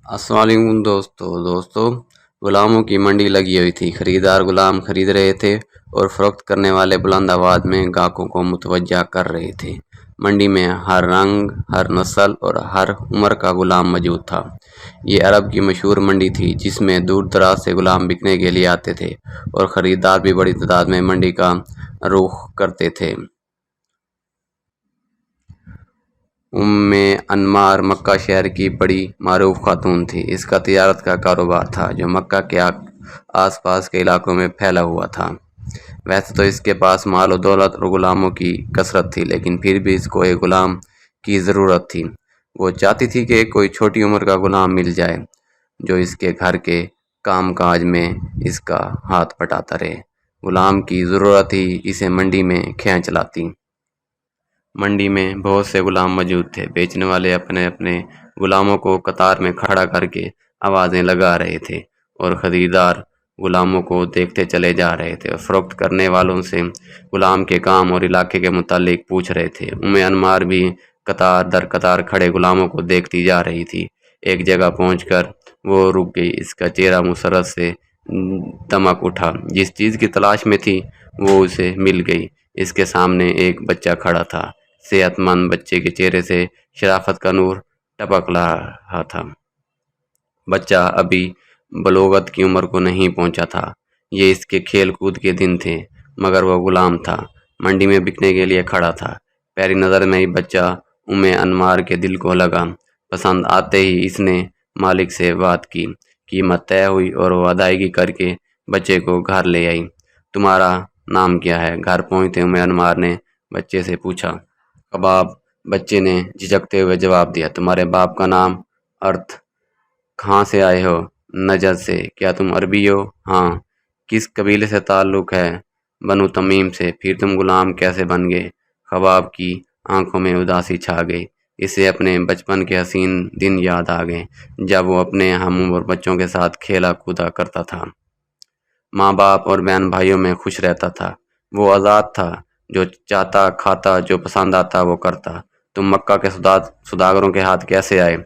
السلام علیکم دوستوں غلاموں کی منڈی لگی ہوئی تھی۔ خریدار غلام خرید رہے تھے اور فروخت کرنے والے بلند آواز میں گاہکوں کو متوجہ کر رہے تھے۔ منڈی میں ہر رنگ، ہر نسل اور ہر عمر کا غلام موجود تھا۔ یہ عرب کی مشہور منڈی تھی جس میں دور دراز سے غلام بکنے کے لیے آتے تھے اور خریدار بھی بڑی تعداد میں منڈی کا رخ کرتے تھے۔ انمار مکہ شہر کی بڑی معروف خاتون تھی۔ اس کا تجارت کا کاروبار تھا جو مکہ کے آس پاس کے علاقوں میں پھیلا ہوا تھا۔ ویسے تو اس کے پاس مال و دولت اور غلاموں کی کثرت تھی، لیکن پھر بھی اس کو ایک غلام کی ضرورت تھی۔ وہ چاہتی تھی کہ کوئی چھوٹی عمر کا غلام مل جائے جو اس کے گھر کے کام کاج میں اس کا ہاتھ بٹاتا رہے۔ غلام کی ضرورت ہی اسے منڈی میں کھینچ لاتی۔ منڈی میں بہت سے غلام موجود تھے۔ بیچنے والے اپنے اپنے غلاموں کو قطار میں کھڑا کر کے آوازیں لگا رہے تھے اور خریدار غلاموں کو دیکھتے چلے جا رہے تھے اور فروخت کرنے والوں سے غلام کے کام اور علاقے کے متعلق پوچھ رہے تھے۔ انمار بھی قطار در قطار کھڑے غلاموں کو دیکھتی جا رہی تھی۔ ایک جگہ پہنچ کر وہ رک گئی۔ اس کا چہرہ مسرت سے دمک اٹھا۔ جس چیز کی تلاش میں تھی وہ اسے مل گئی۔ اس کے سامنے ایک بچہ کھڑا تھا۔ صحت مند بچے کے چہرے سے شرافت کا نور ٹپک رہا تھا۔ بچہ ابھی بلوغت کی عمر کو نہیں پہنچا تھا۔ یہ اس کے کھیل کود کے دن تھے، مگر وہ غلام تھا، منڈی میں بکنے کے لیے کھڑا تھا۔ پہلی نظر میں ہی بچہ انمار کے دل کو لگا۔ پسند آتے ہی اس نے مالک سے بات کی، قیمت طے ہوئی اور وہ ادائیگی کر کے بچے کو گھر لے آئی۔ تمہارا نام کیا ہے؟ گھر پہنچتے انمار نے بچے سے پوچھا۔ کباب، بچے نے جھجکتے ہوئے جواب دیا۔ تمہارے باپ کا نام؟ ارتھ۔ کہاں سے آئے ہو؟ نجد سے۔ کیا تم عربی ہو؟ ہاں۔ کس قبیلے سے تعلق ہے؟ بنو تمیم سے۔ پھر تم غلام کیسے بن گئے؟ کباب کی آنکھوں میں اداسی چھا گئی۔ اسے اپنے بچپن کے حسین دن یاد آ گئے جب وہ اپنے ہم عمر بچوں کے ساتھ کھیلا کودا کرتا تھا، ماں باپ اور بہن بھائیوں میں خوش رہتا تھا۔ وہ آزاد تھا، جو چاہتا کھاتا، جو پسند آتا وہ کرتا۔ تم مکہ کے سوداگروں کے ہاتھ کیسے آئے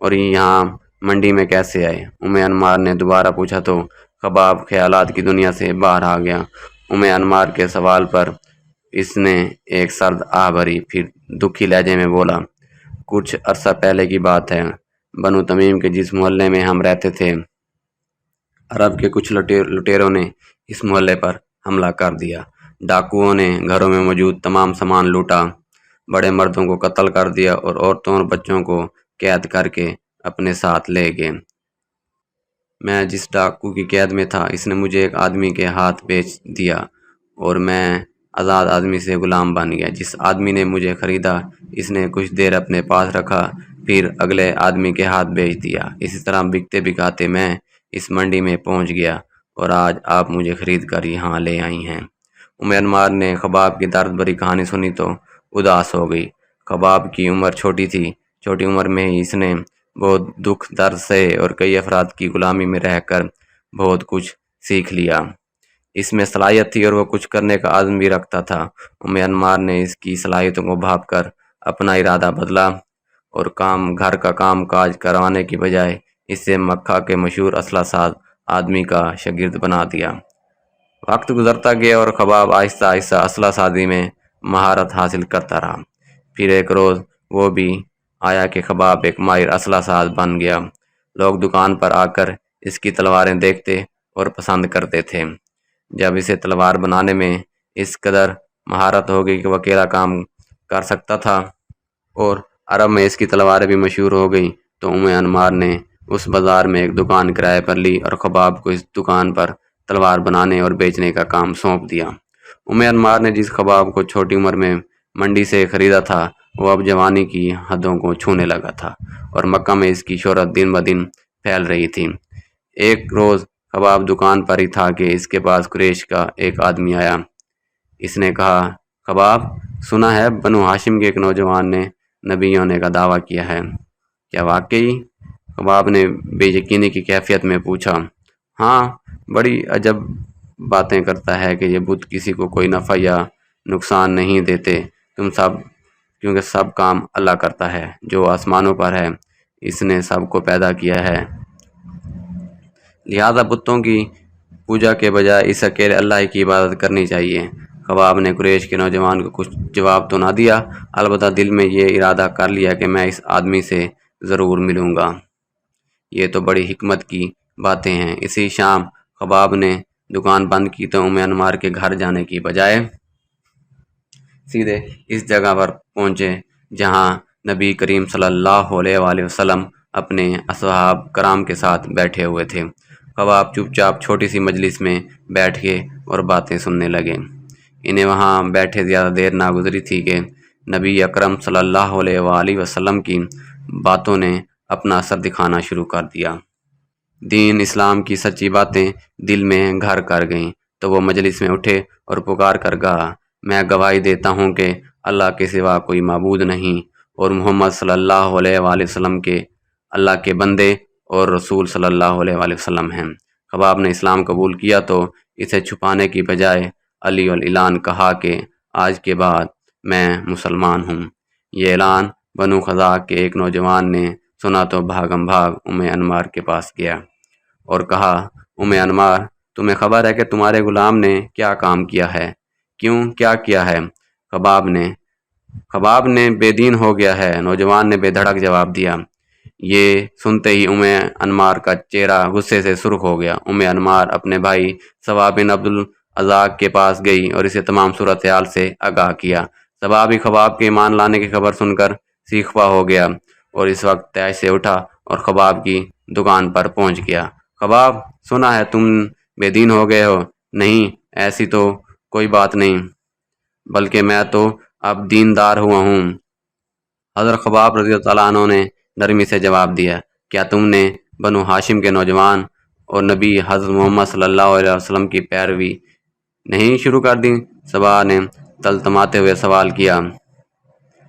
اور یہاں منڈی میں کیسے آئے؟ انمار نے دوبارہ پوچھا تو کباب خیالات کی دنیا سے باہر آ گیا۔ انمار کے سوال پر اس نے ایک سرد آہ بھری، پھر دکھی لہجے میں بولا، کچھ عرصہ پہلے کی بات ہے۔ بنو تمیم کے جس محلے میں ہم رہتے تھے، عرب کے کچھ لٹیروں نے اس محلے پر حملہ کر دیا۔ ڈاکوؤں نے گھروں میں موجود تمام سامان لوٹا، بڑے مردوں کو قتل کر دیا اور عورتوں اور بچوں کو قید کر کے اپنے ساتھ لے گئے۔ میں جس ڈاکو کی قید میں تھا، اس نے مجھے ایک آدمی کے ہاتھ بیچ دیا اور میں آزاد آدمی سے غلام بن گیا۔ جس آدمی نے مجھے خریدا، اس نے کچھ دیر اپنے پاس رکھا، پھر اگلے آدمی کے ہاتھ بیچ دیا۔ اسی طرح بکتے بکاتے میں اس منڈی میں پہنچ گیا اور آج آپ مجھے خرید کر یہاں لے آئی ہیں۔ انمار نے کباب کی درد بھری کہانی سنی تو اداس ہو گئی۔ کباب کی عمر چھوٹی تھی۔ چھوٹی عمر میں ہی اس نے بہت دکھ درد سہے اور کئی افراد کی غلامی میں رہ کر بہت کچھ سیکھ لیا۔ اس میں صلاحیت تھی اور وہ کچھ کرنے کا عزم بھی رکھتا تھا۔ انمار نے اس کی صلاحیتوں کو بھانپ کر اپنا ارادہ بدلا اور گھر کا کام کاج کروانے کی بجائے اسے مکہ کے مشہور اسلحہ ساز آدمی کا شاگرد بنا دیا۔ وقت گزرتا گیا اور کباب آہستہ آہستہ اسلحہ سازی میں مہارت حاصل کرتا رہا۔ پھر ایک روز وہ بھی آیا کہ کباب ایک ماہر اسلحہ ساز بن گیا۔ لوگ دکان پر آ کر اس کی تلواریں دیکھتے اور پسند کرتے تھے۔ جب اسے تلوار بنانے میں اس قدر مہارت ہو گئی کہ وہ اکیلا کام کر سکتا تھا اور عرب میں اس کی تلواریں بھی مشہور ہو گئیں، تو انمار نے اس بازار میں ایک دکان کرائے پر لی اور کباب کو اس دکان پر تلوار بنانے اور بیچنے کا کام سونپ دیا۔ انمار نے جس کباب کو چھوٹی عمر میں منڈی سے خریدا تھا، وہ اب جوانی کی حدوں کو چھونے لگا تھا اور مکہ میں اس کی شہرت دن بدن پھیل رہی تھی۔ ایک روز کباب دکان پر ہی تھا کہ اس کے پاس قریش کا ایک آدمی آیا۔ اس نے کہا، کباب، سنا ہے بنو ہاشم کے ایک نوجوان نے نبی ہونے کا دعویٰ کیا ہے، کیا واقعی؟ کباب نے بے یقینی کی کیفیت میں پوچھا۔ ہاں، بڑی عجب باتیں کرتا ہے کہ یہ بت کسی کو کوئی نفع یا نقصان نہیں دیتے، کیونکہ سب کام اللہ کرتا ہے جو آسمانوں پر ہے۔ اس نے سب کو پیدا کیا ہے، لہذا بتوں کی پوجا کے بجائے اس اکیلے اللہ کی عبادت کرنی چاہیے۔ خباب نے قریش کے نوجوان کو کچھ جواب تو نہ دیا، البتہ دل میں یہ ارادہ کر لیا کہ میں اس آدمی سے ضرور ملوں گا۔ یہ تو بڑی حکمت کی باتیں ہیں۔ اسی شام خباب نے دکان بند کی تو انمار کے گھر جانے کی بجائے سیدھے اس جگہ پر پہنچے جہاں نبی کریم صلی اللہ علیہ وآلہ وسلم اپنے اصحاب کرام کے ساتھ بیٹھے ہوئے تھے۔ خباب چپ چاپ چھوٹی سی مجلس میں بیٹھ کے اور باتیں سننے لگے۔ انہیں وہاں بیٹھے زیادہ دیر نہ گزری تھی کہ نبی اکرم صلی اللہ علیہ وآلہ وسلم کی باتوں نے اپنا اثر دکھانا شروع کر دیا۔ دین اسلام کی سچی باتیں دل میں گھر کر گئیں تو وہ مجلس میں اٹھے اور پکار کر کہا، میں گواہی دیتا ہوں کہ اللہ کے سوا کوئی معبود نہیں اور محمد صلی اللہ علیہ وآلہ وسلم کے اللہ کے بندے اور رسول صلی اللہ علیہ وآلہ وسلم ہیں۔ خباب نے اسلام قبول کیا تو اسے چھپانے کی بجائے علی الاعلان کہا کہ آج کے بعد میں مسلمان ہوں۔ یہ اعلان بنو خزاع کے ایک نوجوان نے سنا تو بھاگم بھاگ انمار کے پاس گیا اور کہا، انمار، تمہیں خبر ہے کہ تمہارے غلام نے کیا کام کیا ہے؟ کیوں، کیا کیا ہے؟ خباب نے بے دین ہو گیا ہے، نوجوان نے بے دھڑک جواب دیا۔ یہ سنتے ہی انمار کا چہرہ غصے سے سرخ ہو گیا۔ انمار اپنے بھائی سوا بن عبد العزاق کے پاس گئی اور اسے تمام صورتحال سے آگاہ کیا۔ سوا بھی خباب کے ایمان لانے کی خبر سن کر سیخپا ہو گیا اور اس وقت تیش سے اٹھا اور خباب کی دکان پر پہنچ گیا۔ خباب، سنا ہے تم بے دین ہو گئے ہو؟ نہیں، ایسی تو کوئی بات نہیں، بلکہ میں تو اب دیندار ہوا ہوں۔ حضرت خباب رضی اللہ عنہ نے نرمی سے جواب دیا، کیا تم نے بنو ہاشم کے نوجوان اور نبی حضرت محمد صلی اللہ علیہ وسلم کی پیروی نہیں شروع کر دی؟ سبا نے تلتماتے ہوئے سوال کیا۔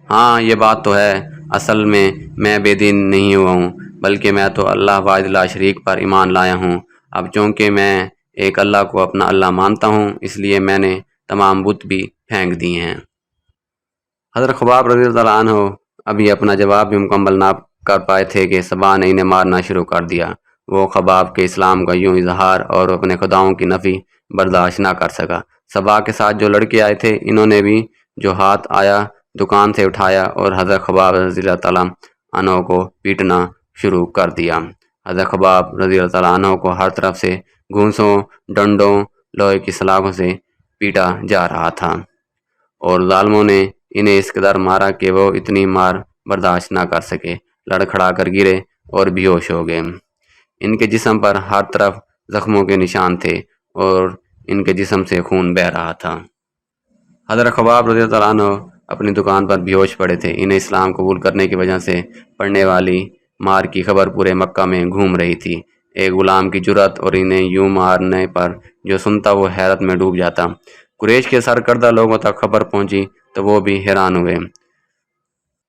ہاں، یہ بات تو ہے، اصل میں بے دین نہیں ہوا ہوں، بلکہ میں تو اللہ واحد لا شریک پر ایمان لایا ہوں۔ اب چونکہ میں ایک اللہ کو اپنا اللہ مانتا ہوں، اس لیے میں نے تمام بت بھی پھینک دیے ہیں۔ حضرت خباب رضی اللہ عنہ ابھی اپنا جواب بھی مکمل نہ کر پائے تھے کہ سبا نے انہیں مارنا شروع کر دیا۔ وہ خباب کے اسلام کا یوں اظہار اور اپنے خداؤں کی نفی برداشت نہ کر سکا۔ سبا کے ساتھ جو لڑکے آئے تھے، انہوں نے بھی جو ہاتھ آیا دکان سے اٹھایا اور حضرت خباب رضی اللہ تعالیٰ عنہ کو پیٹنا شروع کر دیا۔ حضرت خباب رضی اللہ تعالیٰ عنہ کو ہر طرف سے گھونسوں، ڈنڈوں، لوہے کی سلاخوں سے پیٹا جا رہا تھا اور ظالموں نے انہیں اس قدر مارا کہ وہ اتنی مار برداشت نہ کر سکے، لڑکھڑا کر گرے اور بے ہوش ہو گئے۔ ان کے جسم پر ہر طرف زخموں کے نشان تھے اور ان کے جسم سے خون بہہ رہا تھا۔ حضرت خباب رضی اللہ عنہ اپنی دکان پر بے ہوش پڑے تھے۔ انہیں اسلام قبول کرنے کی وجہ سے پڑنے والی مار کی خبر پورے مکہ میں گھوم رہی تھی۔ ایک غلام کی جرأت اور انہیں یوں مارنے پر جو سنتا وہ حیرت میں ڈوب جاتا۔ قریش کے سرکردہ لوگوں تک خبر پہنچی تو وہ بھی حیران ہوئے۔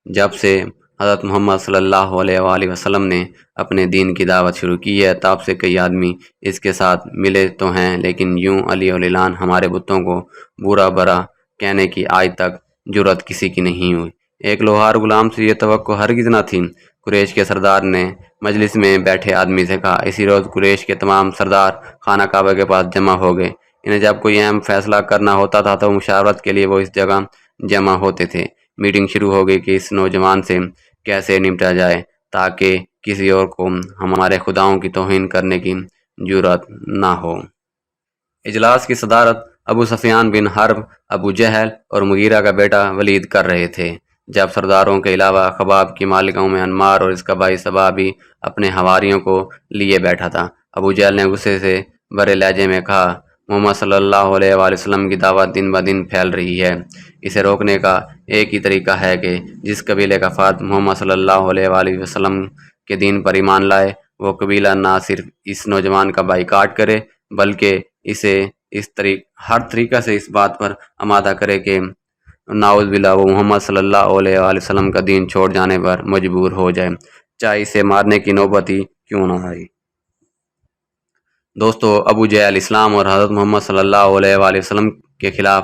جب سے حضرت محمد صلی اللہ علیہ وآلہ وسلم نے اپنے دین کی دعوت شروع کی ہے، تب سے کئی آدمی اس کے ساتھ ملے تو ہیں، لیکن یوں علی الاعلان ہمارے بتوں کو برا برا کہنے کی آج تک جرأت کسی کی نہیں ہوئی۔ ایک لوہار غلام سے یہ توقع ہرگز نہ تھی۔ قریش کے سردار نے مجلس میں بیٹھے آدمی سے کہا، اسی روز قریش کے تمام سردار خانہ کعبہ کے پاس جمع ہو گئے۔ انہیں جب کوئی اہم فیصلہ کرنا ہوتا تھا تو مشاورت کے لیے وہ اس جگہ جمع ہوتے تھے۔ میٹنگ شروع ہو گئی کہ اس نوجوان سے کیسے نمٹا جائے تاکہ کسی اور کو ہمارے خداؤں کی توہین کرنے کی جرأت نہ ہو۔ اجلاس کی صدارت ابو سفیان بن حرب، ابو جہل اور مغیرہ کا بیٹا ولید کر رہے تھے۔ جب سرداروں کے علاوہ خباب کی مالکہ انمار اور اس کا بھائی سبا بھی اپنے حواریوں کو لیے بیٹھا تھا، ابو جہل نے غصے سے برے لہجے میں کہا، محمد صلی اللہ علیہ وآلہ وسلم کی دعوت دن بدن پھیل رہی ہے۔ اسے روکنے کا ایک ہی طریقہ ہے کہ جس قبیلے کا فرد محمد صلی اللہ علیہ وآلہ وسلم کے دین پر ایمان لائے، وہ قبیلہ نہ صرف اس نوجوان کا بائیکاٹ کرے بلکہ اسے ہر طریقہ سے اس بات پر آمادہ کرے کہ نعوذ باللہ وہ محمد صلی اللہ علیہ وآلہ وسلم کا دین چھوڑ جانے پر مجبور ہو جائے، چاہے اسے مارنے کی نوبت ہی کیوں نہ آئی۔ دوستو، ابو جہل اسلام اور حضرت محمد صلی اللہ علیہ وآلہ وسلم کے خلاف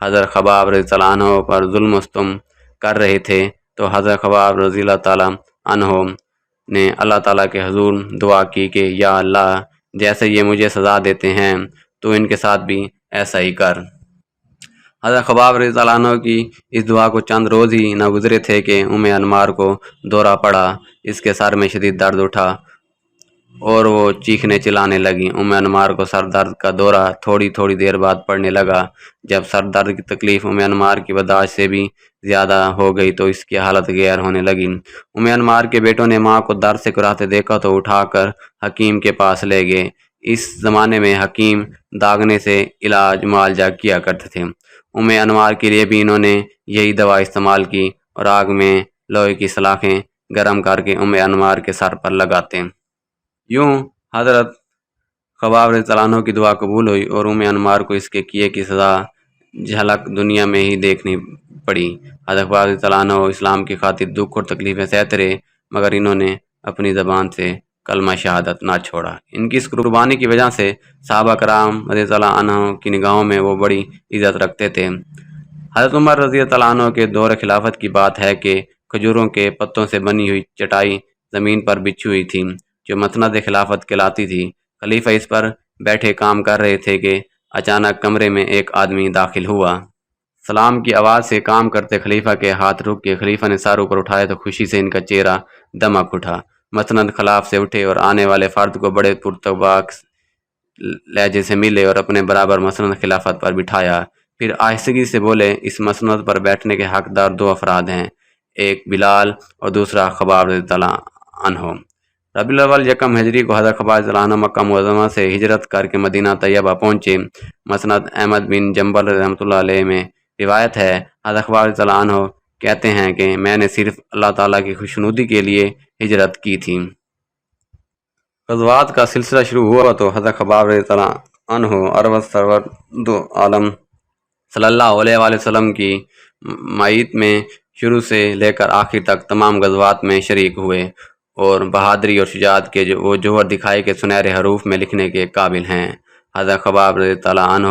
حضرت خباب رضی اللہ عنہ پر ظلم و ستم کر رہے تھے تو حضرت خباب رضی اللہ تعالیٰ عنہ نے اللہ تعالیٰ کے حضور دعا کی کہ یا اللہ جیسے یہ مجھے سزا دیتے ہیں تو ان کے ساتھ بھی ایسا ہی کر۔ حضرت خباب رضی اللہ عنہ کی اس دعا کو چند روز ہی نہ گزرے تھے کہ انمار کو دورہ پڑا۔ اس کے سر میں شدید درد اٹھا اور وہ چیخنے چلانے لگیں۔ انمار کو سر درد کا دورہ تھوڑی دیر بعد پڑنے لگا۔ جب سر درد کی تکلیف انمار کی برداشت سے بھی زیادہ ہو گئی تو اس کی حالت غیر ہونے لگی۔ انمار کے بیٹوں نے ماں کو درد سے کراہتے دیکھا تو اٹھا کر حکیم کے پاس لے گئے۔ اس زمانے میں حکیم داغنے سے علاج معالجہ کیا کرتے تھے۔ انمار کے لیے بھی انہوں نے یہی دوا استعمال کی اور آگ میں لوہے کی سلاخیں گرم کر کے انمار کے سر پر لگاتے۔ یوں حضرت خباب رضی اللہ عنہ کی دعا قبول ہوئی اور انمار کو اس کے کیے کی سزا جھلک دنیا میں ہی دیکھنی پڑی۔ حضرت خباب رضی اللہ عنہ اسلام کی خاطر دکھ اور تکلیفیں سہتے رہے مگر انہوں نے اپنی زبان سے کلمہ شہادت نہ چھوڑا۔ ان کی اس قربانی کی وجہ سے صحابہ کرام رضی اللہ عنہ کی نگاہوں میں وہ بڑی عزت رکھتے تھے۔ حضرت عمر رضی اللہ عنہ کے دور خلافت کی بات ہے کہ کھجوروں کے پتوں سے بنی ہوئی چٹائی زمین پر بچھی ہوئی تھی جو مسند خلافت کہلاتی تھی۔ خلیفہ اس پر بیٹھے کام کر رہے تھے کہ اچانک کمرے میں ایک آدمی داخل ہوا۔ سلام کی آواز سے کام کرتے خلیفہ کے ہاتھ رک کے خلیفہ نے سر اوپر اٹھایا تو خوشی سے ان کا چہرہ دمک اٹھا۔ مسند خلاف سے اٹھے اور آنے والے فرد کو بڑے پرتباک لہجے سے ملے اور اپنے برابر مسند خلافت پر بٹھایا۔ پھر آہستگی سے بولے اس مسند پر بیٹھنے کے حقدار دو افراد ہیں، ایک بلال اور دوسرا خباب رضی اللہ عنہ۔ ربیع الاول یکم ہجری کو حضرت خباب رضی اللہ عنہ مکہ معظمہ سے ہجرت کر کے مدینہ طیبہ پہنچے۔ مسند احمد بن جنبل رحمۃ اللہ علیہ میں روایت ہے، حضرت خباب رضی اللہ عنہ کہتے ہیں کہ میں نے صرف اللہ تعالیٰ کی خوشنودی کے لیے ہجرت کی تھی۔ غزوات کا سلسلہ شروع ہوا تو حضرت خباب رضی اللہ عنہ عربت سرور دو عالم صلی اللہ علیہ وآلہ وسلم کی معیت میں شروع سے لے کر آخر تک تمام غزوات میں شریک ہوئے اور بہادری اور شجاعت کے وہ جوہر دکھائے کہ سنہرے حروف میں لکھنے کے قابل ہیں۔ حضرت خباب رضی اللہ عنہ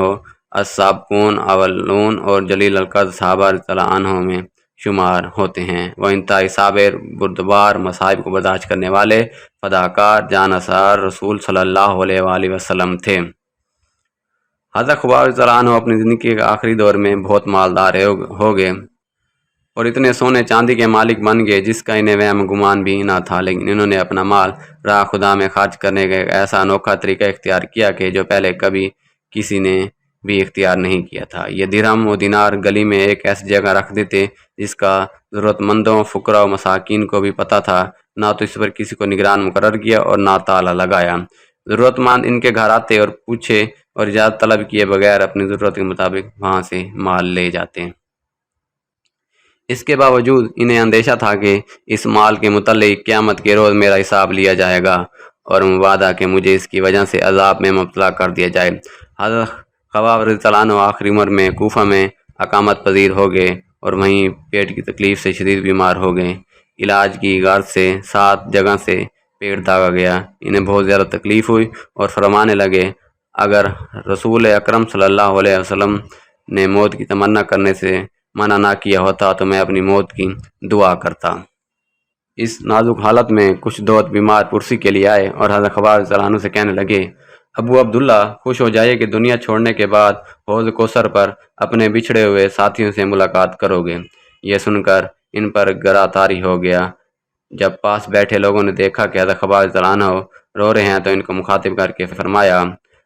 السابقون اولون اور جلیل القدر صحابہ رضی اللہ عنہ میں شمار ہوتے ہیں۔ وہ انتہائی صابر، بردبار، مصائب کو برداشت کرنے والے، فداکار، جانثار رسول صلی اللہ علیہ وآلہ وسلم تھے۔ حضرت خباب رضی اللہ عنہ اپنی زندگی کے آخری دور میں بہت مالدار ہو گئے اور اتنے سونے چاندی کے مالک بن گئے جس کا انہیں وہم گمان بھی نہ تھا، لیکن انہوں نے اپنا مال راہ خدا میں خرچ کرنے کا ایک ایسا انوکھا طریقہ اختیار کیا کہ جو پہلے کبھی کسی نے بھی اختیار نہیں کیا تھا۔ یہ درہم و دینار گلی میں ایک ایسی جگہ رکھ دیتے جس کا ضرورت مندوں، فقراء و مساکین کو بھی پتہ تھا، نہ تو اس پر کسی کو نگران مقرر کیا اور نہ تالا لگایا۔ ضرورت مند ان کے گھر آتے اور پوچھے اور اجازت طلب کیے بغیر اپنی ضرورت کے مطابق وہاں سے مال لے جاتے۔ اس کے باوجود انہیں اندیشہ تھا کہ اس مال کے متعلق قیامت کے روز میرا حساب لیا جائے گا اور وعدہ کہ مجھے اس کی وجہ سے عذاب میں مبتلا کر دیا جائے۔ حضرت خباب رضی اللہ عنہ آخری عمر میں کوفہ میں اقامت پذیر ہو گئے اور وہیں پیٹ کی تکلیف سے شدید بیمار ہو گئے۔ علاج کی غرض سے 7 جگہ سے پیٹ داغا گیا۔ انہیں بہت زیادہ تکلیف ہوئی اور فرمانے لگے اگر رسول اکرم صلی اللہ علیہ وسلم نے موت کی تمنا کرنے سے منع نہ کیا ہوتا تو میں اپنی موت کی دعا کرتا۔ اس نازک حالت میں کچھ دوست بیمار پرسی کے لیے آئے اور حضرت خباب رضی اللہ عنہ سے کہنے لگے ابو عبداللہ خوش ہو جائے کہ دنیا چھوڑنے کے بعد حوض کوثر پر اپنے بچھڑے ہوئے ساتھیوں سے ملاقات کرو گے۔ یہ سن کر ان پر گرا طاری ہو گیا۔ جب پاس بیٹھے لوگوں نے دیکھا کہ حضرت خباب رضی اللہ عنہ رو رہے ہیں تو ان کو مخاطب کر کے فرمایا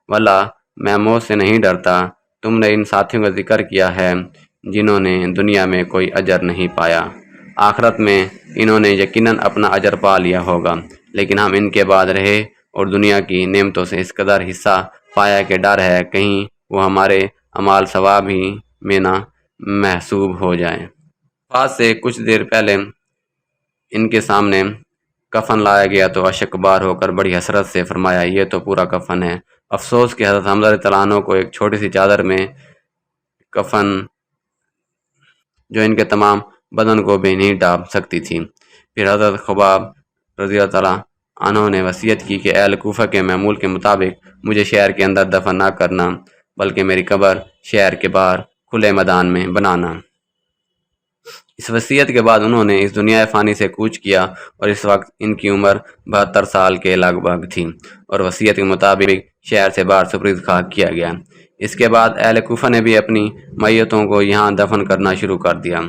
واللہ میں موت سے نہیں ڈرتا، تم نے ان ساتھیوں کا ذکر کیا ہے جنہوں نے دنیا میں کوئی اجر نہیں پایا، آخرت میں انہوں نے یقیناً اپنا اجر پا لیا ہوگا، لیکن ہم ان کے بعد رہے اور دنیا کی نعمتوں سے اس قدر حصہ پایا کہ ڈر ہے کہیں وہ ہمارے اعمال ثواب ہی میں نہ محسوب ہو جائیں۔ پاس سے کچھ دیر پہلے ان کے سامنے کفن لایا گیا تو اشک بار ہو کر بڑی حسرت سے فرمایا یہ تو پورا کفن ہے۔ افسوس کہ حضرت حمزہ رضی اللہ عنہ کو ایک چھوٹی سی چادر میں کفن جو ان کے تمام بدن کو بھی نہیں ڈھانپ سکتی تھی۔ پھر حضرت خباب رضی اللہ عنہ نے وصیت کی کہ اہل کوفہ کے معمول کے مطابق مجھے شہر کے اندر دفن نہ کرنا بلکہ میری قبر شہر کے باہر کھلے میدان میں بنانا۔ اس وصیت کے بعد انہوں نے اس دنیا فانی سے کوچ کیا اور اس وقت ان کی عمر 72 سال کے لگ بھگ تھی اور وصیت کے مطابق شہر سے باہر سپرد خاک کیا گیا۔ اس کے بعد اہل کوفہ نے بھی اپنی میتوں کو یہاں دفن کرنا شروع کر دیا۔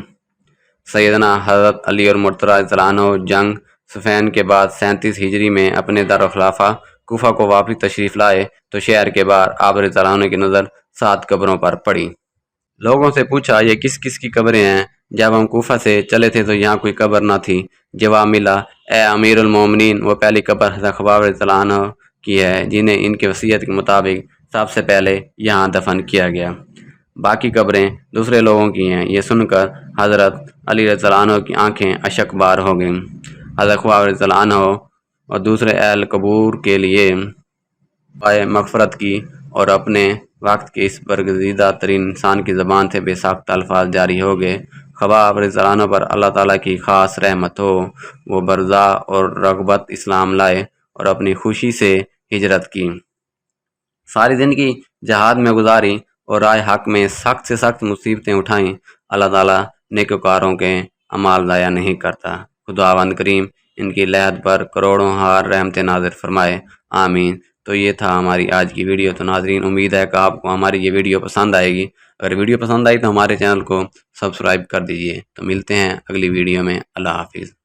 سیدنا حضرت علی اور مرتضی رضی اللہ عنہ جنگ صفین کے بعد 37 ہجری میں اپنے دارالخلافہ کوفہ کو واپس تشریف لائے تو شہر کے باہر آپ رضی اللہ عنہ کی نظر 7 قبروں پر پڑی۔ لوگوں سے پوچھا یہ کس کس کی قبریں ہیں؟ جب ہم کوفہ سے چلے تھے تو یہاں کوئی قبر نہ تھی۔ جواب ملا اے امیر المومنین، وہ پہلی قبر حضرت خباب رضی اللہ عنہ کی ہے جنہیں ان کی وصیت کے مطابق سب سے پہلے یہاں دفن کیا گیا۔ باقی قبریں دوسرے لوگوں کی ہیں۔ یہ سن کر حضرت علی رضی اللہ عنہ کی آنکھیں اشک بار ہو گئیں۔ حضرت خباب رضی اللہ عنہ اور دوسرے اہل قبور کے لیے دعائے مغفرت کی اور اپنے وقت کے اس برگزیدہ ترین انسان کی زبان سے بے ساختہ الفاظ جاری ہو گئے۔ خباب رضی اللہ عنہ پر اللہ تعالیٰ کی خاص رحمت ہو، وہ برزا اور رغبت اسلام لائے اور اپنی خوشی سے ہجرت کی، ساری زندگی جہاد میں گزاری اور رائے حق میں سخت سے سخت مصیبتیں اٹھائیں۔ اللہ تعالیٰ نیکوکاروں کے اعمال ضائع نہیں کرتا۔ خداوند کریم ان کی لہد پر کروڑوں ہار رحمت نازل فرمائے، آمین۔ تو یہ تھا ہماری آج کی ویڈیو۔ تو ناظرین، امید ہے کہ آپ کو ہماری یہ ویڈیو پسند آئے گی۔ اگر ویڈیو پسند آئی تو ہمارے چینل کو سبسکرائب کر دیجئے۔ تو ملتے ہیں اگلی ویڈیو میں۔ اللہ حافظ۔